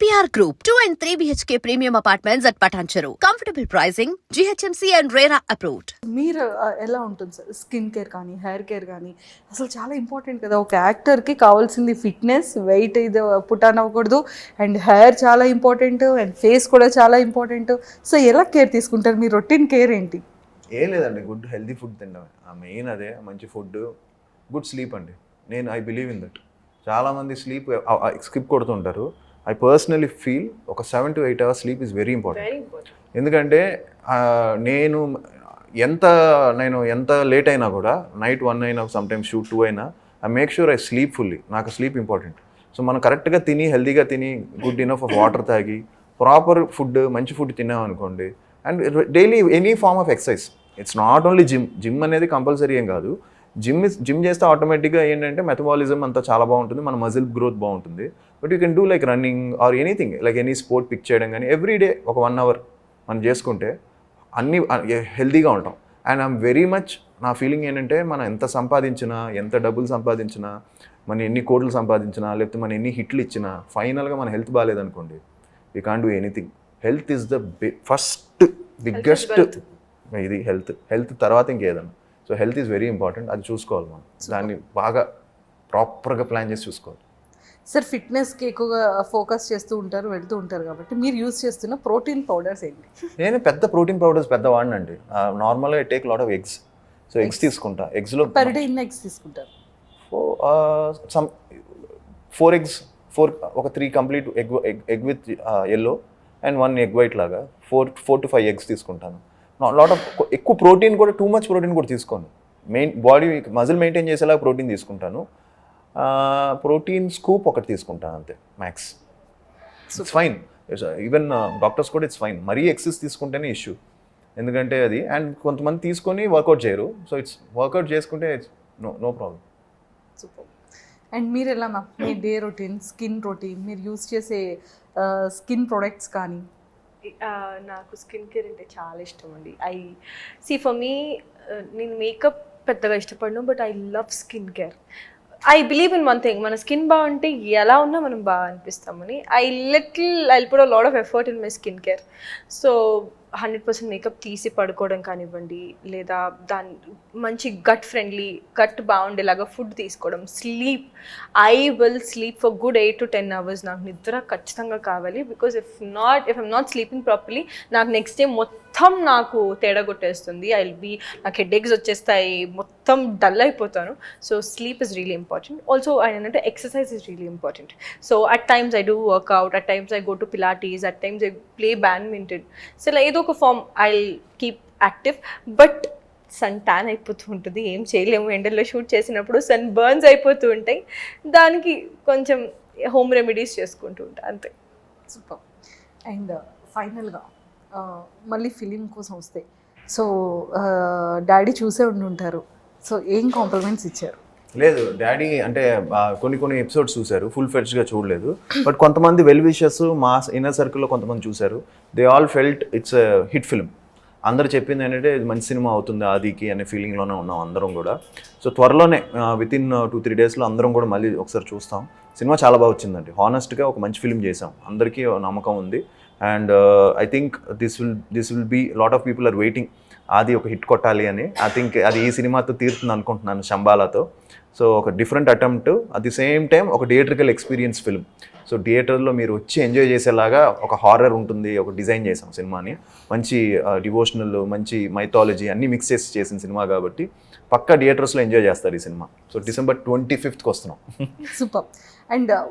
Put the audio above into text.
EPR Group, 2 and 3 BHK premium apartments at Patancheru. Comfortable pricing, GHMC and RERA approved. మీరు ఎలా ఉంటుంది sir skin care కానీ hair care కానీ అసలు చాలా ఇంపార్టెంట్ కదా ఒక యాక్టర్కి కావాల్సింది ఫిట్నెస్ వెయిట్ ఇది పుటాన్ అవ్వకూడదు అండ్ హెయిర్ చాలా ఇంపార్టెంట్ అండ్ ఫేస్ కూడా చాలా ఇంపార్టెంట్ సో ఎలా కేర్ తీసుకుంటారు మీ రొటీన్ కేర్ ఏంటి? ఏం లేదండి, గుడ్ హెల్తీ ఫుడ్ తినడమే మెయిన్. అదే మంచి ఫుడ్, గుడ్ స్లీప్ అండి. నేను ఐ బిలీవ్ ఇన్ దట్. చాలామంది స్లీప్ స్కిప్ కొడుతుంటారు. ఐ పర్సనలీ ఫీల్ ఒక 7 to 8 hours sleep is very important. ఎందుకంటే నేను ఎంత లేట్ అయినా కూడా నైట్ 1 అయినా సమ్టైమ్స్ షూట్ 2 అయినా I make sure I sleep fully. నాకు స్లీప్ ఇంపార్టెంట్. సో మనం కరెక్ట్గా తిని హెల్తీగా తిని గుడ్ ఇనఫ్ ఆఫ్ వాటర్ తాగి ప్రాపర్ ఫుడ్ మంచి ఫుడ్ తిన్నామనుకోండి and daily any form of exercise. It's not only gym అనేది కంపల్సరీ ఏం కాదు. జిమ్ చేస్తే ఆటోమేటిక్గా ఏంటంటే మెటబాలిజం అంతా చాలా బాగుంటుంది, మన మజిల్ గ్రోత్ బాగుంటుంది. But you can do like running or anything, like any sport pick చేయడం కానీ ఎవ్రీ డే ఒక 1 hour మనం చేసుకుంటే అన్నీ హెల్తీగా ఉంటాం. అండ్ ఐఎమ్ వెరీ మచ్ నా ఫీలింగ్ ఏంటంటే మనం ఎంత సంపాదించినా, ఎంత డబ్బులు సంపాదించినా, మన ఎన్ని కోట్లు సంపాదించినా, లేకపోతే మనం ఎన్ని హిట్లు ఇచ్చినా, ఫైనల్గా మన హెల్త్ బాగాలేదనుకోండి we can't do anything. Health is the first biggest ఇది. హెల్త్ తర్వాత ఇంకేదన్నా. So health is very important. అది చూసుకోవాలి మనం, దాన్ని బాగా ప్రాపర్గా ప్లాన్ చేసి చూసుకోవాలి. సార్ ఫిట్నెస్కి ఎక్కువగా ఫోకస్ చేస్తూ ఉంటారు, వెళ్తూ ఉంటారు కాబట్టి మీరు యూజ్ చేస్తున్న ప్రోటీన్ పౌడర్స్ ఏంటి? నేను పెద్ద ప్రోటీన్ పౌడర్స్ పెద్ద వాడినండి. నార్మల్గా take lot of eggs. So eggs తీసుకుంటా. ఎగ్స్లో పర్ డే ఎన్ని ఎగ్స్ తీసుకుంటారు? 4 eggs, ఒక 3 complete egg with yellow and 1 egg white లాగా 4 to 5 eggs తీసుకుంటాను. లాట్ ఆఫ్ ఎక్కువ ప్రోటీన్ కూడా, టూ మచ్ ప్రోటీన్ కూడా తీసుకోను. బాడీ మజిల్ మెయింటైన్ చేసేలా ప్రోటీన్ తీసుకుంటాను. ప్రోటీన్ స్కూప్ ఒకటి తీసుకుంటాను అంతే max. It's fine. Even doctors కూడా ఇట్స్ ఫైన్. మరీ ఎక్సెస్ తీసుకుంటేనే ఇష్యూ. ఎందుకంటే అది అండ్ కొంతమంది తీసుకొని వర్కౌట్ చేయరు. సో ఇట్స్ వర్కౌట్ చేసుకుంటే it's no problem. Super. And మీరు ఎలా మ్యామ్ మీ డే రొటీన్, స్కిన్ రొటీన్, మీరు యూజ్ చేసే స్కిన్ ప్రొడక్ట్స్ కానీ? నాకు స్కిన్ కేర్ అంటే చాలా ఇష్టం అండి. ఫర్ మీ నేను మేకప్ పెద్దగా ఇష్టపడను, but I love skin care. I believe in one thing, మన స్కిన్ బాగుంటే ఎలా ఉన్నా మనం బాగా అనిపిస్తామని. I put a lot of effort in my skin care. So 100% makeup తీసి పడుకోవడం కానివ్వండి, లేదా దాని మంచి గట్ బాగుండేలాగా ఫుడ్ తీసుకోవడం, sleep. I will sleep for good 8 to 10 hours. నాకు నిద్ర ఖచ్చితంగా కావాలి. Because if I'm not sleeping properly నాకు నెక్స్ట్ డే మొత్తం నాకు తేడా కొట్టేస్తుంది. నాకు హెడేక్స్ వచ్చేస్తాయి, మొత్తం డల్ అయిపోతాను. So sleep is really important. Also ఏంటంటే exercise is really important. So at times I do workout, at times I go to Pilates, at times I play badminton. So ఇలా ఏదో ఒక form I keep active. But sun tan అయిపోతూ ఉంటుంది, ఏం చేయలేము. ఎండల్లో shoot చేసినప్పుడు సన్ బర్న్స్ అయిపోతూ ఉంటాయి. దానికి కొంచెం హోమ్ రెమెడీస్ చేసుకుంటూ ఉంటాను అంతే. సూపర్. అండ్ ఫైనల్గా మళ్ళీ ఫిలిం కోసం వస్తే, సో డాడీ చూసే ఉంటారు. సో ఏం కాంప్లిమెంట్స్ ఇచ్చారు? లేదు, డాడీ అంటే కొన్ని ఎపిసోడ్స్ చూశారు, ఫుల్ ఫ్లెడ్జ్గా చూడలేదు. బట్ కొంతమంది వెల్ విషర్స్ మా ఇన్నర్ సర్కిల్లో కొంతమంది చూశారు. They all felt it's hit film. అందరు చెప్పింది ఏంటంటే ఇది మంచి సినిమా అవుతుంది ఆదికి అనే ఫీలింగ్లోనే ఉన్నాం అందరం కూడా. సో త్వరలోనే వితిన్ 2-3 daysలో అందరం కూడా మళ్ళీ ఒకసారి చూస్తాం. సినిమా చాలా బాగా వచ్చిందండి. హానెస్ట్గా ఒక మంచి ఫిల్మ్ చేసాం, అందరికీ నమ్మకం ఉంది. And I think this will be lot of people are waiting ఆది ఒక హిట్ కొట్టాలి అని. ఐ థింక్ అది ఈ సినిమాతో తీరుతుంది అనుకుంటున్నాను, శంబాలాతో. సో ఒక different attempt, at the same time ఒక థియేట్రికల్ ఎక్స్పీరియన్స్ ఫిల్మ్. సో థియేటర్లో మీరు వచ్చి ఎంజాయ్ చేసేలాగా ఒక హారర్ ఉంటుంది, ఒక డిజైన్ చేసాం సినిమాని. మంచి డివోషనల్, మంచి మైథాలజీ అన్నీ మిక్స్ చేసి చేసిన సినిమా కాబట్టి పక్కా థియేటర్స్లో ఎంజాయ్ చేస్తారు ఈ సినిమా. సో December 25th వస్తున్నాం. సూపర్. అండ్